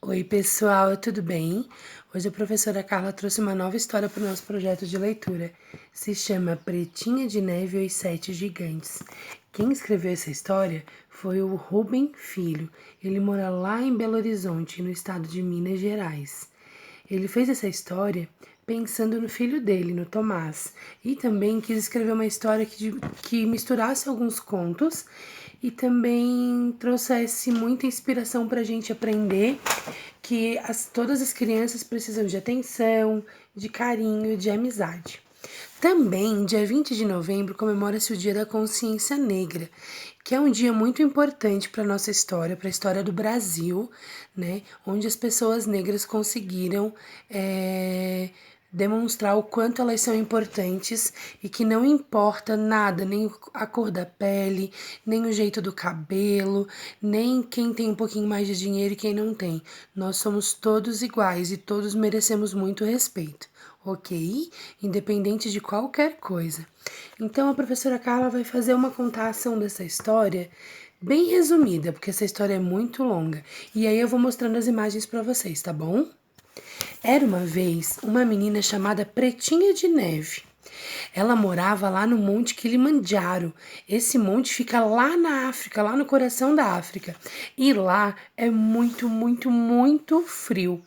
Oi, pessoal, tudo bem? Hoje a professora Carla trouxe uma nova história para o nosso projeto de leitura. Se chama Pretinha de Neve e os Sete Gigantes. Quem escreveu essa história foi o Rubem Filho. Ele mora lá em Belo Horizonte, no estado de Minas Gerais. Ele fez essa história pensando no filho dele, no Tomás, e também quis escrever uma história que misturasse alguns contos e também trouxesse muita inspiração para a gente aprender que todas as crianças precisam de atenção, de carinho, de amizade. Também, dia 20 de novembro, comemora-se o Dia da Consciência Negra, que é um dia muito importante para a nossa história, para a história do Brasil, né? Onde as pessoas negras conseguiram demonstrar o quanto elas são importantes e que não importa nada, nem a cor da pele, nem o jeito do cabelo, nem quem tem um pouquinho mais de dinheiro e quem não tem. Nós somos todos iguais e todos merecemos muito respeito, ok? Independente de qualquer coisa. Então a professora Carla vai fazer uma contação dessa história bem resumida, porque essa história é muito longa. E aí eu vou mostrando as imagens para vocês, tá bom? Era uma vez uma menina chamada Pretinha de Neve. Ela morava lá no Monte Kilimanjaro. Esse monte fica lá na África, lá no coração da África. E lá é muito, muito, muito frio.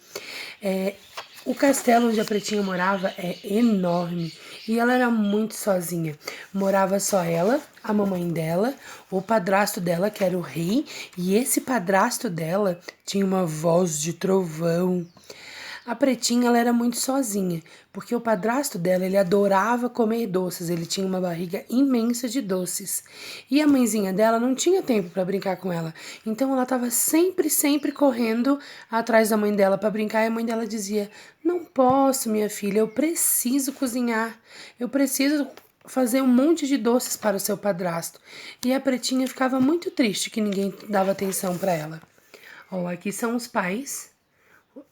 O castelo onde a Pretinha morava é enorme e ela era muito sozinha. Morava só ela, a mamãe dela, o padrasto dela, que era o rei, e esse padrasto dela tinha uma voz de trovão. A Pretinha, ela era muito sozinha, porque o padrasto dela, ele adorava comer doces, ele tinha uma barriga imensa de doces. E a mãezinha dela não tinha tempo para brincar com ela. Então ela estava sempre, sempre correndo atrás da mãe dela para brincar, e a mãe dela dizia: "Não posso, minha filha, eu preciso cozinhar. Eu preciso fazer um monte de doces para o seu padrasto". E a Pretinha ficava muito triste que ninguém dava atenção para ela. Ó, aqui são os pais,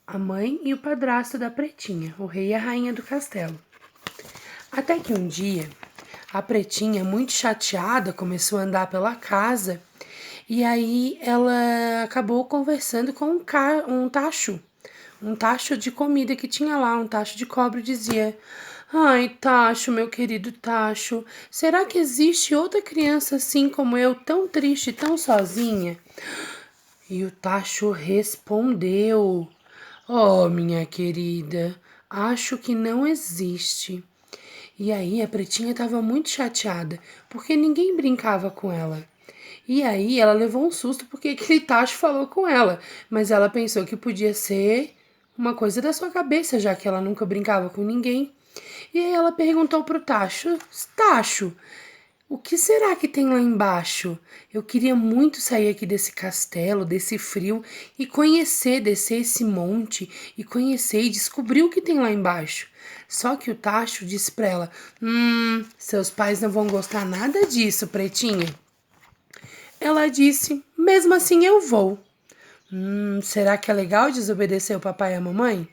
a mãe e o padrasto da Pretinha, o rei e a rainha do castelo. Até que um dia, a Pretinha, muito chateada, começou a andar pela casa e aí ela acabou conversando com um tacho de comida que tinha lá, um tacho de cobre, dizia: "Ai, Tacho, meu querido Tacho, será que existe outra criança assim como eu, tão triste, tão sozinha?" E o Tacho respondeu: "Oh, minha querida, acho que não existe." E aí a Pretinha estava muito chateada, porque ninguém brincava com ela. E aí ela levou um susto porque aquele Tacho falou com ela, mas ela pensou que podia ser uma coisa da sua cabeça, já que ela nunca brincava com ninguém. E aí ela perguntou pro Tacho: "Tacho, o que será que tem lá embaixo? Eu queria muito sair aqui desse castelo, desse frio, e conhecer, descer esse monte, e conhecer e descobrir o que tem lá embaixo." Só que o Tacho disse pra ela: seus pais não vão gostar nada disso, Pretinha." Ela disse: "Mesmo assim eu vou." Será que é legal desobedecer o papai e a mamãe?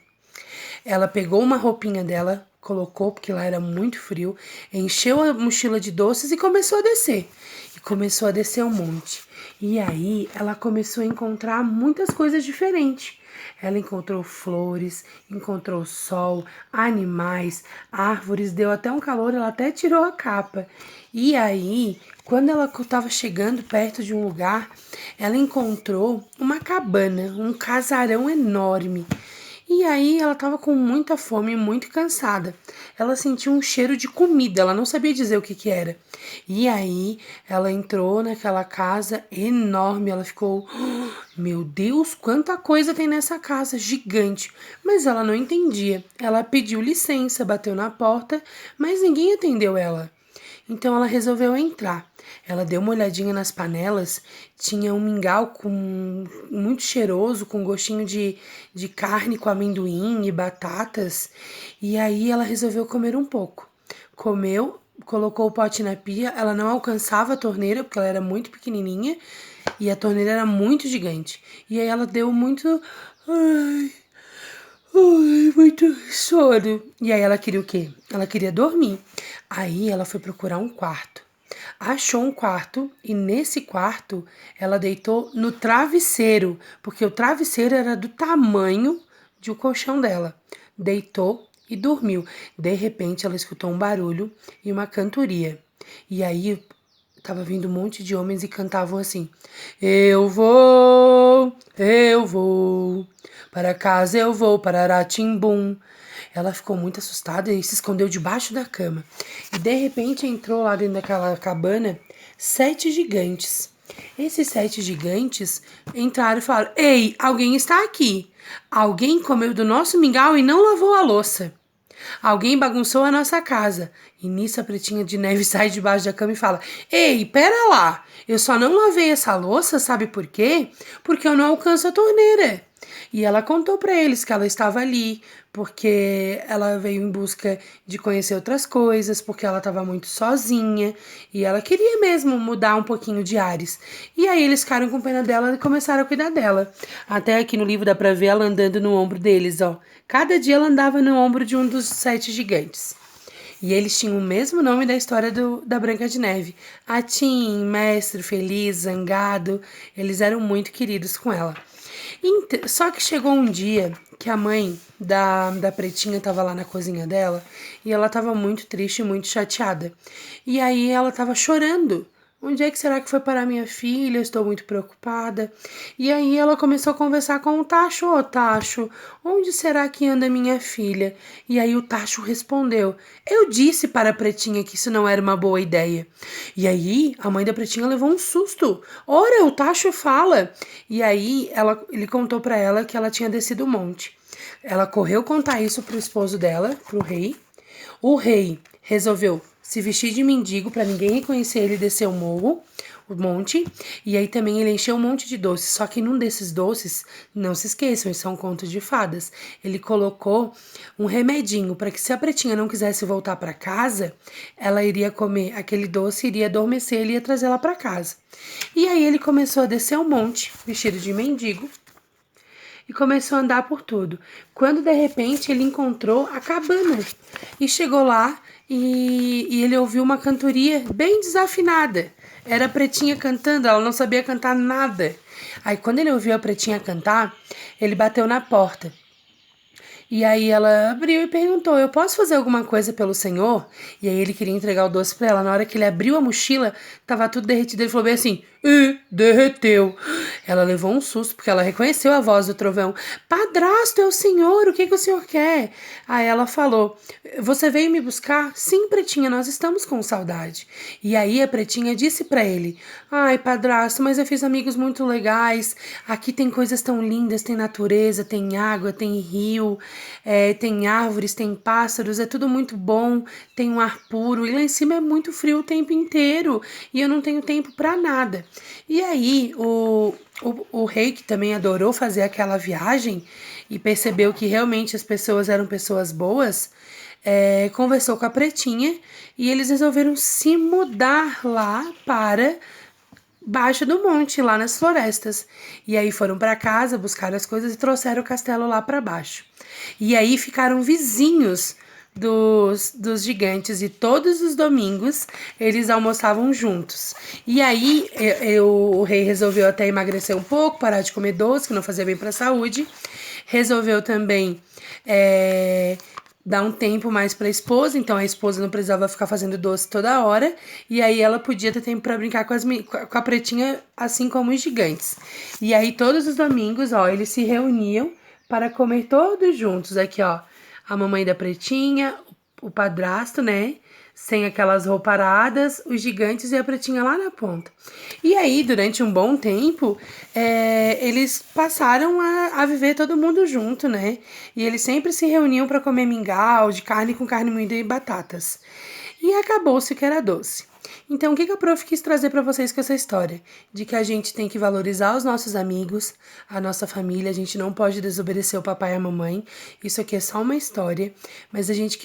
Ela pegou uma roupinha dela, colocou, porque lá era muito frio, encheu a mochila de doces e começou a descer. E começou a descer um monte. E aí ela começou a encontrar muitas coisas diferentes. Ela encontrou flores, encontrou sol, animais, árvores, deu até um calor, ela até tirou a capa. E aí, quando ela estava chegando perto de um lugar, ela encontrou uma cabana, um casarão enorme. E aí ela estava com muita fome e muito cansada. Ela sentiu um cheiro de comida, ela não sabia dizer o que que era. E aí ela entrou naquela casa enorme, ela ficou: "Oh, meu Deus, quanta coisa tem nessa casa gigante." Mas ela não entendia. Ela pediu licença, bateu na porta, mas ninguém atendeu ela. Então ela resolveu entrar. Ela deu uma olhadinha nas panelas, tinha um mingau muito cheiroso, com gostinho de carne com amendoim e batatas. E aí ela resolveu comer um pouco. Comeu, colocou o pote na pia, ela não alcançava a torneira, porque ela era muito pequenininha, e a torneira era muito gigante. E aí ela deu muito... Ai, ai, muito sono. E aí ela queria o quê? Ela queria dormir. Aí ela foi procurar um quarto. achou um quarto e nesse quarto ela deitou no travesseiro, porque o travesseiro era do tamanho de o colchão dela. Deitou e dormiu. De repente ela escutou um barulho e uma cantoria. E aí tava vindo um monte de homens e cantavam assim: eu vou, para casa eu vou, para Aratimbum. Ela ficou muito assustada e se escondeu debaixo da cama. E de repente entrou lá dentro daquela cabana 7 gigantes. Esses 7 gigantes entraram e falaram: Ei, alguém está aqui. Alguém comeu do nosso mingau e não lavou a louça. Alguém bagunçou a nossa casa. E nisso a Pretinha de Neve sai debaixo da cama e fala: Ei, pera lá, eu só não lavei essa louça, sabe por quê? Porque eu não alcanço a torneira. E ela contou para eles que ela estava ali porque ela veio em busca de conhecer outras coisas, porque ela estava muito sozinha e ela queria mesmo mudar um pouquinho de ares. E aí eles ficaram com pena dela e começaram a cuidar dela. Até aqui no livro dá pra ver ela andando no ombro deles, ó. Cada dia ela andava no ombro de um dos 7 gigantes. E eles tinham o mesmo nome da história da Branca de Neve. Atim, Mestre, Feliz, Zangado. Eles eram muito queridos com ela. Só que chegou um dia que a mãe da Pretinha estava lá na cozinha dela e ela estava muito triste e muito chateada. E aí ela estava chorando. Onde é que será que foi parar minha filha? Eu estou muito preocupada. E aí ela começou a conversar com o Tacho. Ô, Tacho, onde será que anda minha filha? E aí o Tacho respondeu: Eu disse para a Pretinha que isso não era uma boa ideia. E aí a mãe da Pretinha levou um susto. Ora, o Tacho fala. E aí ele contou para ela que ela tinha descido o monte. Ela correu contar isso pro esposo dela, pro rei. O rei resolveu se vestir de mendigo para ninguém reconhecer ele, descer o morro, o monte, e aí também ele encheu um monte de doces, só que num desses doces, não se esqueçam, isso é um conto de fadas, ele colocou um remedinho para que se a Pretinha não quisesse voltar para casa, ela iria comer aquele doce, iria adormecer, ele ia trazer ela para casa. E aí ele começou a descer o monte, vestido de mendigo, e começou a andar por tudo. Quando de repente ele encontrou a cabana e chegou lá e ele ouviu uma cantoria bem desafinada. Era a Pretinha cantando, ela não sabia cantar nada. Aí quando ele ouviu a Pretinha cantar, ele bateu na porta. E aí ela abriu e perguntou: Eu posso fazer alguma coisa pelo senhor? E aí ele queria entregar o doce pra ela. Na hora que ele abriu a mochila, tava tudo derretido. Ele falou bem assim: derreteu. Ela levou um susto, porque ela reconheceu a voz do trovão. Padrasto, é o senhor, o que o senhor quer? Aí ela falou: Você veio me buscar? Sim, Pretinha, nós estamos com saudade. E aí a Pretinha disse pra ele: Ai, padrasto, mas eu fiz amigos muito legais. Aqui tem coisas tão lindas, tem natureza, tem água, tem rio, tem árvores, tem pássaros, é tudo muito bom, tem um ar puro. E lá em cima é muito frio o tempo inteiro e eu não tenho tempo pra nada. E aí o rei, que também adorou fazer aquela viagem e percebeu que realmente as pessoas eram pessoas boas, conversou com a Pretinha e eles resolveram se mudar lá para baixo do monte, lá nas florestas. E aí foram para casa, buscaram as coisas e trouxeram o castelo lá para baixo. E aí ficaram vizinhos dos gigantes e todos os domingos eles almoçavam juntos. E aí o rei resolveu até emagrecer um pouco, parar de comer doce, que não fazia bem para a saúde. Resolveu também dar um tempo mais para a esposa, então a esposa não precisava ficar fazendo doce toda hora, e aí ela podia ter tempo para brincar com a Pretinha, assim como os gigantes. E aí todos os domingos, ó, eles se reuniam para comer todos juntos. Aqui, ó, a mamãe da Pretinha, o padrasto, né? Sem aquelas rouparadas, os gigantes e a Pretinha lá na ponta. E aí, durante um bom tempo, eles passaram a viver todo mundo junto, né? E eles sempre se reuniam para comer mingau, de carne com carne moída e batatas. E acabou-se que era doce. Então, o que a Prof quis trazer para vocês com essa história? De que a gente tem que valorizar os nossos amigos, a nossa família, a gente não pode desobedecer o papai e a mamãe. Isso aqui é só uma história, mas a gente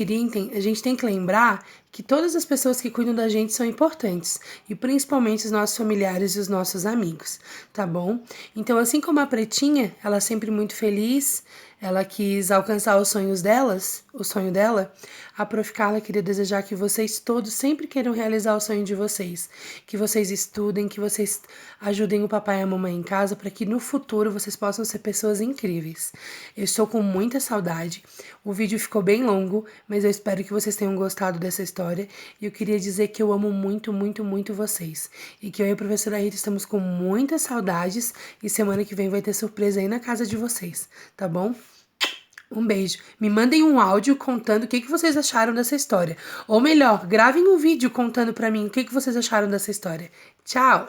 tem que lembrar que todas as pessoas que cuidam da gente são importantes, e principalmente os nossos familiares e os nossos amigos, tá bom? Então, assim como a Pretinha, ela é sempre muito feliz, ela quis alcançar os sonhos delas, o sonho dela, a Prof. Carla queria desejar que vocês todos sempre queiram realizar o sonho de vocês, que vocês estudem, que vocês ajudem o papai e a mamãe em casa para que no futuro vocês possam ser pessoas incríveis. Eu estou com muita saudade. O vídeo ficou bem longo, mas eu espero que vocês tenham gostado dessa história e eu queria dizer que eu amo muito, muito, muito vocês e que eu e a professora Rita estamos com muitas saudades e semana que vem vai ter surpresa aí na casa de vocês, tá bom? Um beijo. Me mandem um áudio contando o que vocês acharam dessa história. Ou melhor, gravem um vídeo contando pra mim o que vocês acharam dessa história. Tchau!